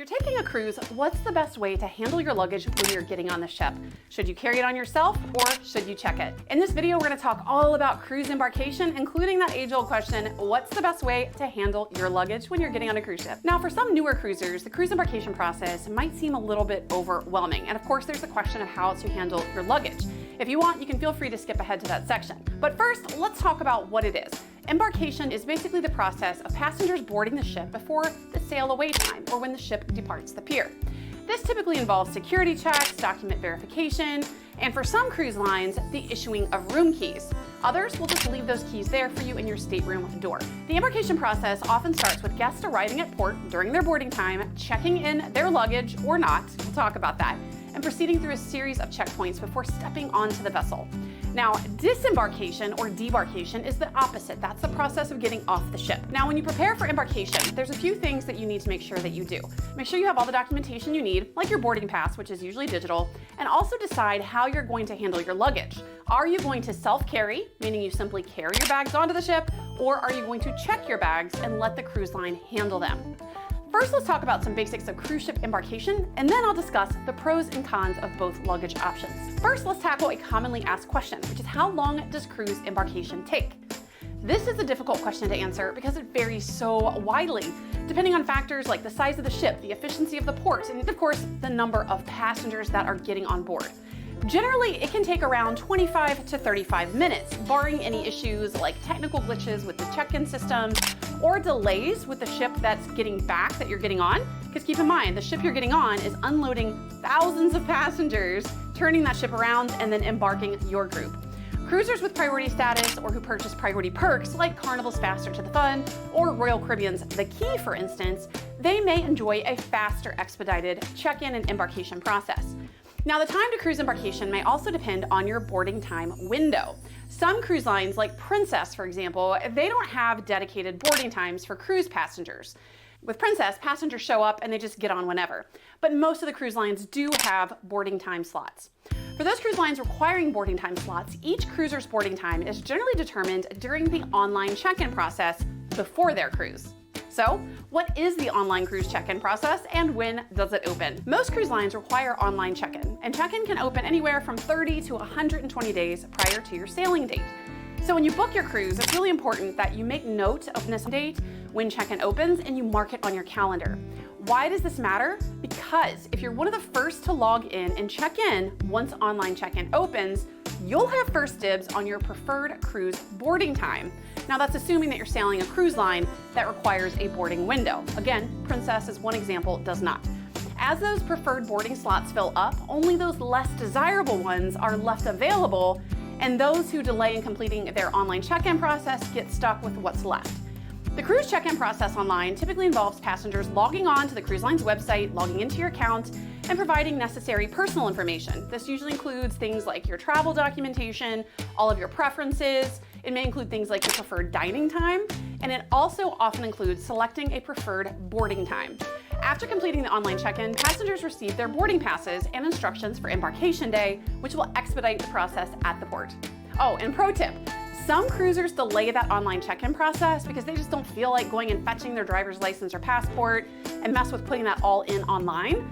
If you're taking a cruise, what's the best way to handle your luggage when you're getting on the ship? Should you carry it on yourself or should you check it? In this video, we're going to talk all about cruise embarkation, including that age-old question, what's the best way to handle your luggage when you're getting on a cruise ship? Now, for some newer cruisers, the cruise embarkation process might seem a little bit overwhelming. And of course, there's the question of how to handle your luggage. If you want, you can feel free to skip ahead to that section. But first, let's talk about what it is. Embarkation is basically the process of passengers boarding the ship before the sail away time or when the ship departs the pier. This typically involves security checks, document verification, and for some cruise lines, the issuing of room keys. Others will just leave those keys there for you in your stateroom door. The embarkation process often starts with guests arriving at port during their boarding time, checking in their luggage or not, we'll talk about that, and proceeding through a series of checkpoints before stepping onto the vessel. Now, disembarkation or debarkation is the opposite. That's the process of getting off the ship. Now, when you prepare for embarkation, there's a few things that you need to make sure that you do. Make sure you have all the documentation you need, like your boarding pass, which is usually digital, and also decide how you're going to handle your luggage. Are you going to self-carry, meaning you simply carry your bags onto the ship, or are you going to check your bags and let the cruise line handle them? First, let's talk about some basics of cruise ship embarkation, and then I'll discuss the pros and cons of both luggage options. First, let's tackle a commonly asked question, which is how long does cruise embarkation take? This is a difficult question to answer because it varies so widely, depending on factors like the size of the ship, the efficiency of the port, and of course, the number of passengers that are getting on board. Generally, it can take around 25 to 35 minutes, barring any issues like technical glitches with the check-in system or delays with the ship that's getting back that you're getting on. Because keep in mind, the ship you're getting on is unloading thousands of passengers, turning that ship around, and then embarking your group. Cruisers with priority status or who purchase priority perks like Carnival's Faster to the Fun or Royal Caribbean's The Key, for instance, they may enjoy a faster expedited check-in and embarkation process. Now, the time to cruise embarkation may also depend on your boarding time window. Some cruise lines, like Princess, for example, they don't have dedicated boarding times for cruise passengers. With Princess, passengers show up and they just get on whenever. But most of the cruise lines do have boarding time slots. For those cruise lines requiring boarding time slots, each cruiser's boarding time is generally determined during the online check-in process before their cruise. So, what is the online cruise check-in process and when does it open? Most cruise lines require online check-in, and check-in can open anywhere from 30 to 120 days prior to your sailing date. So when you book your cruise, it's really important that you make note of this date when check-in opens and you mark it on your calendar. Why does this matter? Because if you're one of the first to log in and check in once online check-in opens, you'll have first dibs on your preferred cruise boarding time. Now, that's assuming that you're sailing a cruise line that requires a boarding window. Again, Princess is one example, does not. As those preferred boarding slots fill up, only those less desirable ones are left available, and those who delay in completing their online check-in process get stuck with what's left. The cruise check-in process online typically involves passengers logging on to the cruise line's website, logging into your account, and providing necessary personal information. This usually includes things like your travel documentation, all of your preferences. It may include things like your preferred dining time, and it also often includes selecting a preferred boarding time. After completing the online check-in, passengers receive their boarding passes and instructions for embarkation day, which will expedite the process at the port. Oh, and pro tip, some cruisers delay that online check-in process because they just don't feel like going and fetching their driver's license or passport and mess with putting that all in online.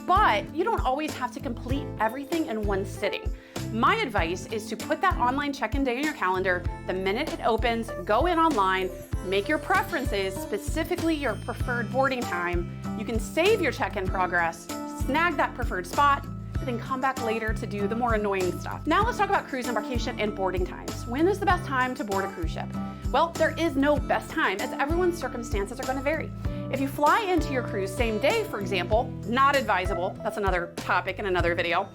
But you don't always have to complete everything in one sitting. My advice is to put that online check-in day in your calendar the minute it opens, go in online, make your preferences, specifically your preferred boarding time. You can save your check-in progress, snag that preferred spot, and then come back later to do the more annoying stuff. Now let's talk about cruise embarkation and boarding times. When is the best time to board a cruise ship? Well, there is no best time, as everyone's circumstances are going to vary. If you fly into your cruise same day, for example, not advisable, that's another topic in another video,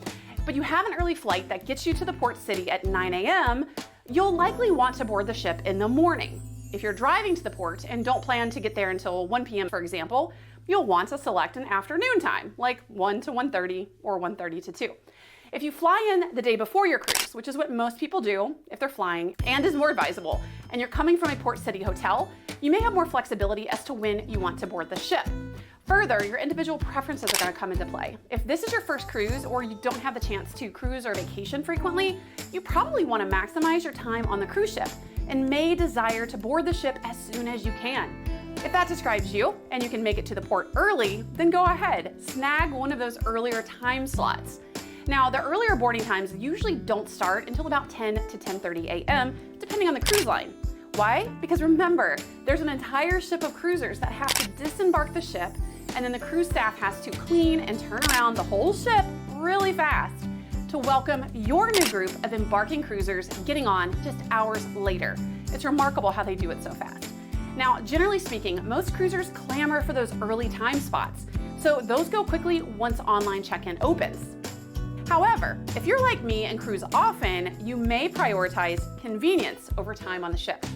but you have an early flight that gets you to the port city at 9 a.m., you'll likely want to board the ship in the morning. If you're driving to the port and don't plan to get there until 1 p.m., for example, you'll want to select an afternoon time, like 1 to 1:30 or 1:30 to 2. If you fly in the day before your cruise, which is what most people do if they're flying and is more advisable, and you're coming from a port city hotel, you may have more flexibility as to when you want to board the ship. Further, your individual preferences are going to come into play. If this is your first cruise or you don't have the chance to cruise or vacation frequently, you probably want to maximize your time on the cruise ship and may desire to board the ship as soon as you can. If that describes you and you can make it to the port early, then go ahead, snag one of those earlier time slots. Now, the earlier boarding times usually don't start until about 10 to 10:30 a.m., depending on the cruise line. Why? Because remember, there's an entire ship of cruisers that have to disembark the ship, and then the cruise staff has to clean and turn around the whole ship really fast to welcome your new group of embarking cruisers getting on just hours later. It's remarkable how they do it so fast. Now, generally speaking, most cruisers clamor for those early time spots, so those go quickly once online check-in opens. However, if you're like me and cruise often, you may prioritize convenience over time on the ship.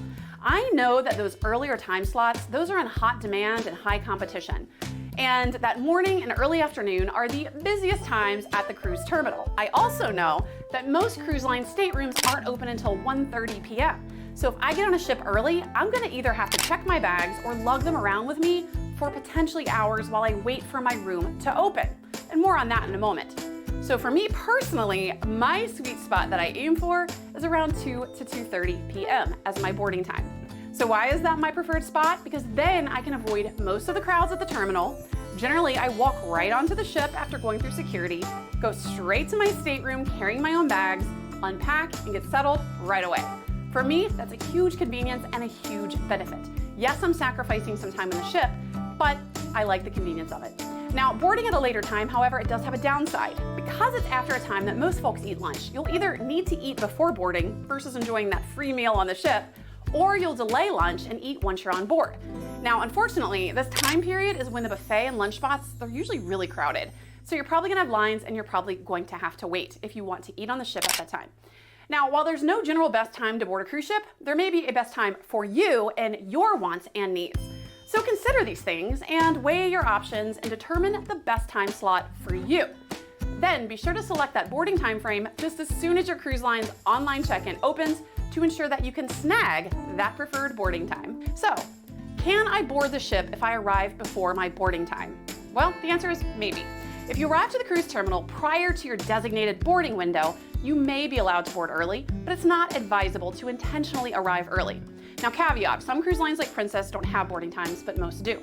I know that those earlier time slots, those are in hot demand and high competition. And that morning and early afternoon are the busiest times at the cruise terminal. I also know that most cruise line staterooms aren't open until 1:30 p.m. So if I get on a ship early, I'm gonna either have to check my bags or lug them around with me for potentially hours while I wait for my room to open. And more on that in a moment. So for me personally, my sweet spot that I aim for is around 2 to 2:30 p.m. as my boarding time. So why is that my preferred spot? Because then I can avoid most of the crowds at the terminal. Generally, I walk right onto the ship after going through security, go straight to my stateroom carrying my own bags, unpack, and get settled right away. For me, that's a huge convenience and a huge benefit. Yes, I'm sacrificing some time on the ship, but I like the convenience of it. Now, boarding at a later time, however, it does have a downside. Because it's after a time that most folks eat lunch, you'll either need to eat before boarding versus enjoying that free meal on the ship, or you'll delay lunch and eat once you're on board. Now, unfortunately, this time period is when the buffet and lunch spots, they're usually really crowded. So you're probably gonna have lines and you're probably going to have to wait if you want to eat on the ship at that time. Now, while there's no general best time to board a cruise ship, there may be a best time for you and your wants and needs. So consider these things and weigh your options and determine the best time slot for you. Then be sure to select that boarding time frame just as soon as your cruise line's online check-in opens to ensure that you can snag that preferred boarding time. So, can I board the ship if I arrive before my boarding time? Well, the answer is maybe. If you arrive to the cruise terminal prior to your designated boarding window, you may be allowed to board early, but it's not advisable to intentionally arrive early. Now, caveat, some cruise lines like Princess don't have boarding times, but most do.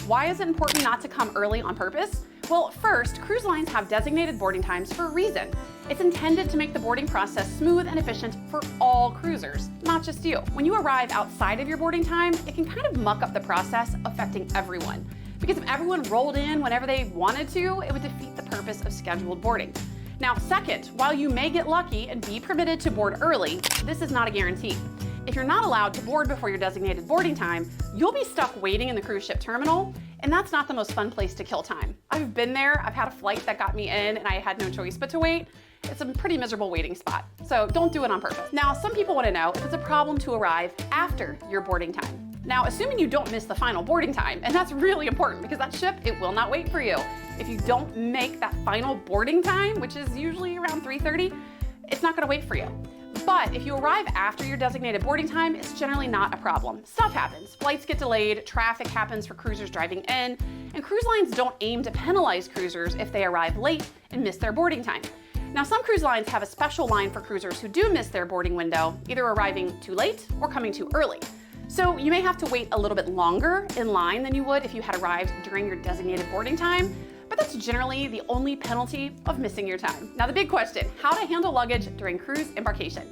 Why is it important not to come early on purpose? Well, first, cruise lines have designated boarding times for a reason. It's intended to make the boarding process smooth and efficient for all cruisers, not just you. When you arrive outside of your boarding time, it can kind of muck up the process, affecting everyone. Because if everyone rolled in whenever they wanted to, it would defeat the purpose of scheduled boarding. Now, second, while you may get lucky and be permitted to board early, this is not a guarantee. If you're not allowed to board before your designated boarding time, you'll be stuck waiting in the cruise ship terminal, and that's not the most fun place to kill time. I've been there, I've had a flight that got me in, and I had no choice but to wait. It's a pretty miserable waiting spot, so don't do it on purpose. Now, some people want to know if it's a problem to arrive after your boarding time. Now, assuming you don't miss the final boarding time, and that's really important because that ship, it will not wait for you. If you don't make that final boarding time, which is usually around 3:30, it's not gonna wait for you. But if you arrive after your designated boarding time, it's generally not a problem. Stuff happens. Flights get delayed, traffic happens for cruisers driving in, and cruise lines don't aim to penalize cruisers if they arrive late and miss their boarding time. Now, some cruise lines have a special line for cruisers who do miss their boarding window, either arriving too late or coming too early. So you may have to wait a little bit longer in line than you would if you had arrived during your designated boarding time, but that's generally the only penalty of missing your time. Now, the big question, how to handle luggage during cruise embarkation.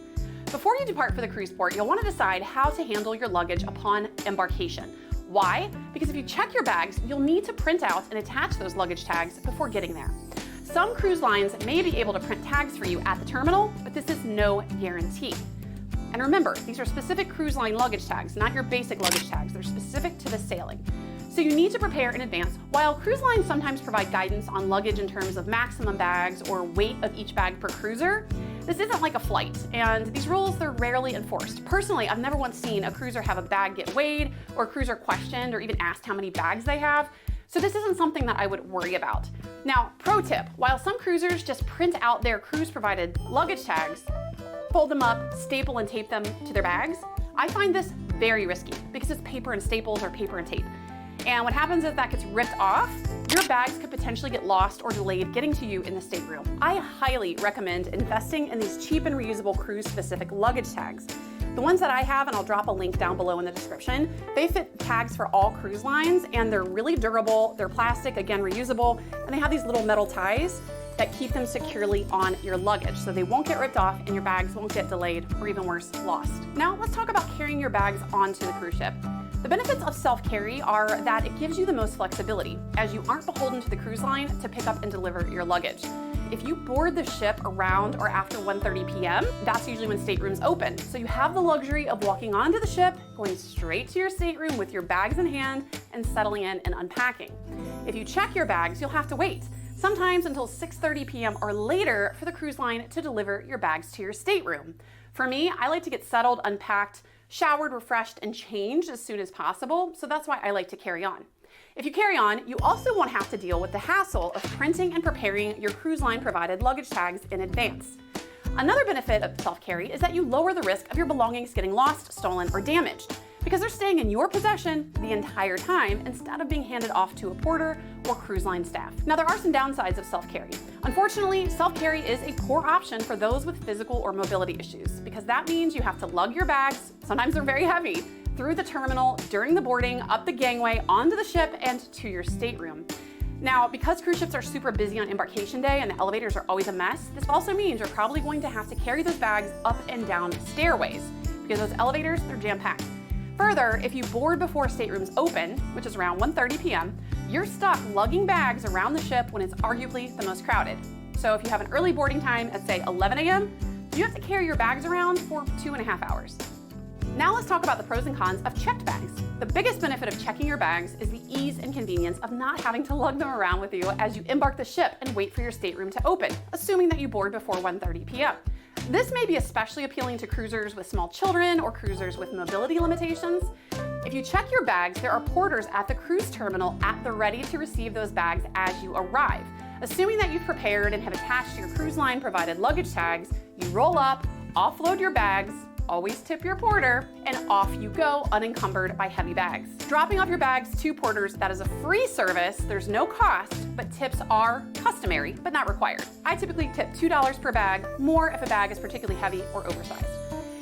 Before you depart for the cruise port, you'll want to decide how to handle your luggage upon embarkation. Why? Because if you check your bags, you'll need to print out and attach those luggage tags before getting there. Some cruise lines may be able to print tags for you at the terminal, but this is no guarantee. And remember, these are specific cruise line luggage tags, not your basic luggage tags. They're specific to the sailing. So you need to prepare in advance. While cruise lines sometimes provide guidance on luggage in terms of maximum bags or weight of each bag per cruiser, this isn't like a flight, and these rules, they're rarely enforced. Personally, I've never once seen a cruiser have a bag get weighed or a cruiser questioned or even asked how many bags they have. So this isn't something that I would worry about. Now, pro tip, while some cruisers just print out their cruise provided luggage tags, fold them up, staple and tape them to their bags, I find this very risky because it's paper and staples or paper and tape. And what happens is that gets ripped off, your bags could potentially get lost or delayed getting to you in the stateroom. I highly recommend investing in these cheap and reusable cruise-specific luggage tags. The ones that I have, and I'll drop a link down below in the description, they fit tags for all cruise lines, and they're really durable. They're plastic, again, reusable, and they have these little metal ties that keep them securely on your luggage, so they won't get ripped off and your bags won't get delayed, or even worse, lost. Now let's talk about carrying your bags onto the cruise ship. The benefits of self-carry are that it gives you the most flexibility, as you aren't beholden to the cruise line to pick up and deliver your luggage. If you board the ship around or after 1:30 p.m., that's usually when staterooms open. So you have the luxury of walking onto the ship, going straight to your stateroom with your bags in hand, and settling in and unpacking. If you check your bags, you'll have to wait, sometimes until 6:30 p.m. or later, for the cruise line to deliver your bags to your stateroom. For me, I like to get settled, unpacked, showered, refreshed, and changed as soon as possible, so that's why I like to carry on. If you carry on, you also won't have to deal with the hassle of printing and preparing your cruise line provided luggage tags in advance. Another benefit of self-carry is that you lower the risk of your belongings getting lost, stolen, or damaged, because they're staying in your possession the entire time instead of being handed off to a porter or cruise line staff. Now, there are some downsides of self-carry. Unfortunately, self-carry is a poor option for those with physical or mobility issues, because that means you have to lug your bags, sometimes they're very heavy, through the terminal, during the boarding, up the gangway, onto the ship, and to your stateroom. Now, because cruise ships are super busy on embarkation day and the elevators are always a mess, this also means you're probably going to have to carry those bags up and down stairways, because those elevators, they're jam-packed. Further, if you board before staterooms open, which is around 1:30 p.m., you're stuck lugging bags around the ship when it's arguably the most crowded. So if you have an early boarding time at, say, 11 a.m., you have to carry your bags around for 2.5 hours. Now let's talk about the pros and cons of checked bags. The biggest benefit of checking your bags is the ease and convenience of not having to lug them around with you as you embark the ship and wait for your stateroom to open, assuming that you board before 1:30 p.m. This may be especially appealing to cruisers with small children or cruisers with mobility limitations. If you check your bags, there are porters at the cruise terminal at the ready to receive those bags as you arrive. Assuming that you've prepared and have attached your cruise line provided luggage tags, you roll up, offload your bags, always tip your porter, and off you go unencumbered by heavy bags. Dropping off your bags to porters, that is a free service. There's no cost, but tips are customary, but not required. I typically tip $2 per bag, more if a bag is particularly heavy or oversized.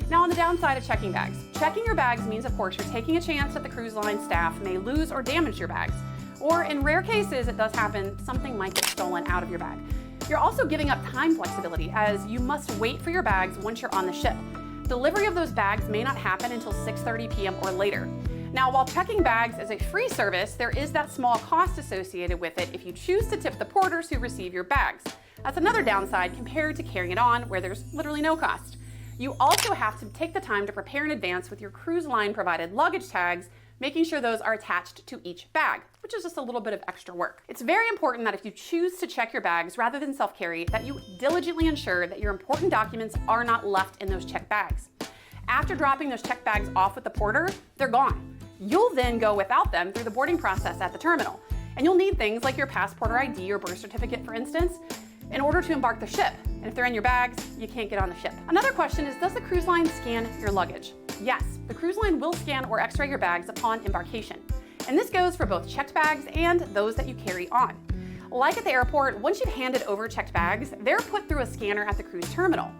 Now, on the downside of checking bags. Checking your bags means, of course, you're taking a chance that the cruise line staff may lose or damage your bags. Or in rare cases, it does happen, something might get stolen out of your bag. You're also giving up time flexibility, as you must wait for your bags once you're on the ship. Delivery of those bags may not happen until 6:30 p.m. or later. Now, while checking bags is a free service, there is that small cost associated with it if you choose to tip the porters who receive your bags. That's another downside compared to carrying it on, where there's literally no cost. You also have to take the time to prepare in advance with your cruise line provided luggage tags, making sure those are attached to each bag, which is just a little bit of extra work. It's very important that if you choose to check your bags rather than self-carry, that you diligently ensure that your important documents are not left in those checked bags. After dropping those checked bags off with the porter, they're gone. You'll then go without them through the boarding process at the terminal. And you'll need things like your passport or ID or birth certificate, for instance, in order to embark the ship. And if they're in your bags, you can't get on the ship. Another question is, does the cruise line scan your luggage? Yes, the cruise line will scan or x-ray your bags upon embarkation. And this goes for both checked bags and those that you carry on. Like at the airport, once you've handed over checked bags, they're put through a scanner at the cruise terminal,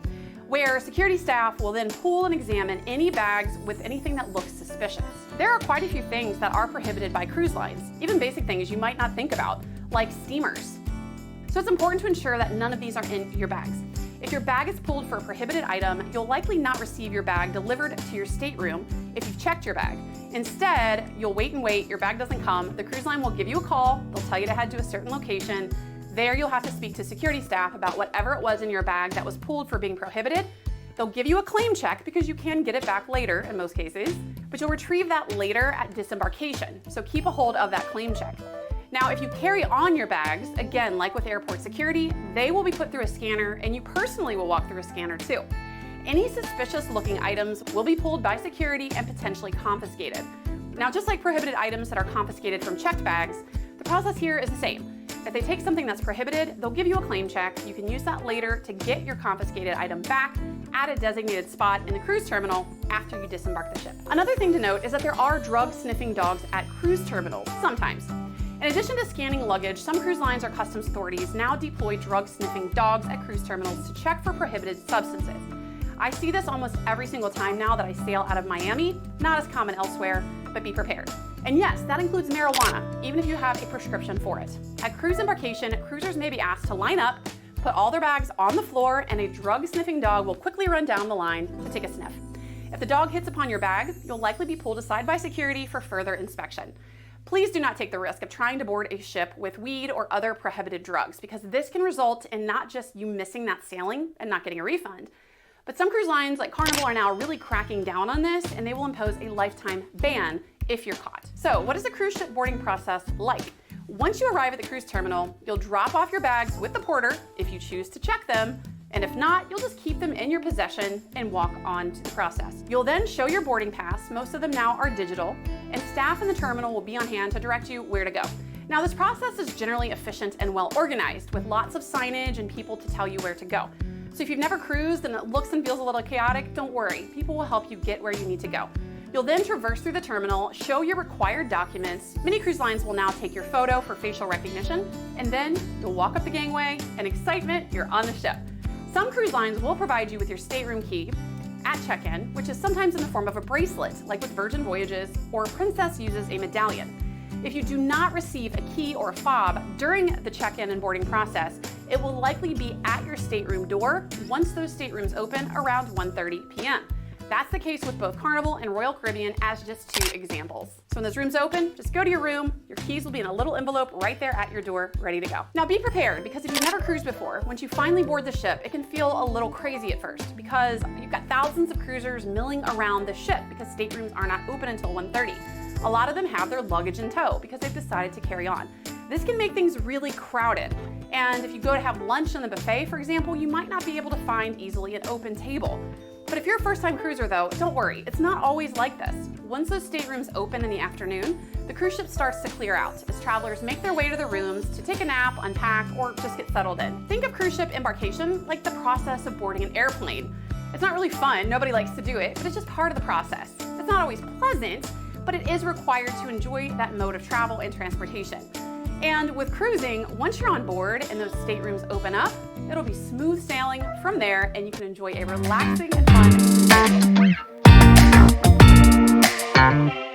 where security staff will then pull and examine any bags with anything that looks suspicious. There are quite a few things that are prohibited by cruise lines, even basic things you might not think about, like steamers. So it's important to ensure that none of these are in your bags. If your bag is pulled for a prohibited item, you'll likely not receive your bag delivered to your stateroom if you've checked your bag. Instead, you'll wait and wait, your bag doesn't come, the cruise line will give you a call, they'll tell you to head to a certain location. There you'll have to speak to security staff about whatever it was in your bag that was pulled for being prohibited. They'll give you a claim check because you can get it back later in most cases, but you'll retrieve that later at disembarkation. So keep a hold of that claim check. Now, if you carry on your bags, again, like with airport security, they will be put through a scanner and you personally will walk through a scanner too. Any suspicious looking items will be pulled by security and potentially confiscated. Now, just like prohibited items that are confiscated from checked bags, the process here is the same. If they take something that's prohibited, they'll give you a claim check. You can use that later to get your confiscated item back at a designated spot in the cruise terminal after you disembark the ship. Another thing to note is that there are drug sniffing dogs at cruise terminals, sometimes. In addition to scanning luggage, some cruise lines or customs authorities now deploy drug sniffing dogs at cruise terminals to check for prohibited substances. I see this almost every single time now that I sail out of Miami, not as common elsewhere, but be prepared. And yes, that includes marijuana, even if you have a prescription for it. At cruise embarkation, cruisers may be asked to line up, put all their bags on the floor, and a drug-sniffing dog will quickly run down the line to take a sniff. If the dog hits upon your bag, you'll likely be pulled aside by security for further inspection. Please do not take the risk of trying to board a ship with weed or other prohibited drugs, because this can result in not just you missing that sailing and not getting a refund, but some cruise lines like Carnival are now really cracking down on this, and they will impose a lifetime ban if you're caught. So what is the cruise ship boarding process like? Once you arrive at the cruise terminal, you'll drop off your bags with the porter if you choose to check them, and if not, you'll just keep them in your possession and walk on to the process. You'll then show your boarding pass, most of them now are digital, and staff in the terminal will be on hand to direct you where to go. Now this process is generally efficient and well organized, with lots of signage and people to tell you where to go. So if you've never cruised and it looks and feels a little chaotic, don't worry, people will help you get where you need to go. You'll then traverse through the terminal, show your required documents. Many cruise lines will now take your photo for facial recognition, and then you'll walk up the gangway, and excitement, you're on the ship. Some cruise lines will provide you with your stateroom key at check-in, which is sometimes in the form of a bracelet, like with Virgin Voyages, or Princess uses a medallion. If you do not receive a key or a fob during the check-in and boarding process, it will likely be at your stateroom door once those staterooms open around 1:30 p.m. That's the case with both Carnival and Royal Caribbean as just two examples. So when those rooms open, just go to your room. Your keys will be in a little envelope right there at your door, ready to go. Now be prepared, because if you've never cruised before, once you finally board the ship, it can feel a little crazy at first, because you've got thousands of cruisers milling around the ship because staterooms are not open until 1:30. A lot of them have their luggage in tow because they've decided to carry on. This can make things really crowded. And if you go to have lunch in the buffet, for example, you might not be able to find easily an open table. But if you're a first-time cruiser though, don't worry, it's not always like this. Once those staterooms open in the afternoon, the cruise ship starts to clear out as travelers make their way to the rooms to take a nap, unpack, or just get settled in. Think of cruise ship embarkation like the process of boarding an airplane. It's not really fun, nobody likes to do it, but it's just part of the process. It's not always pleasant, but it is required to enjoy that mode of travel and transportation. And with cruising, once you're on board and those staterooms open up, it'll be smooth sailing from there, and you can enjoy a relaxing and fun cruise.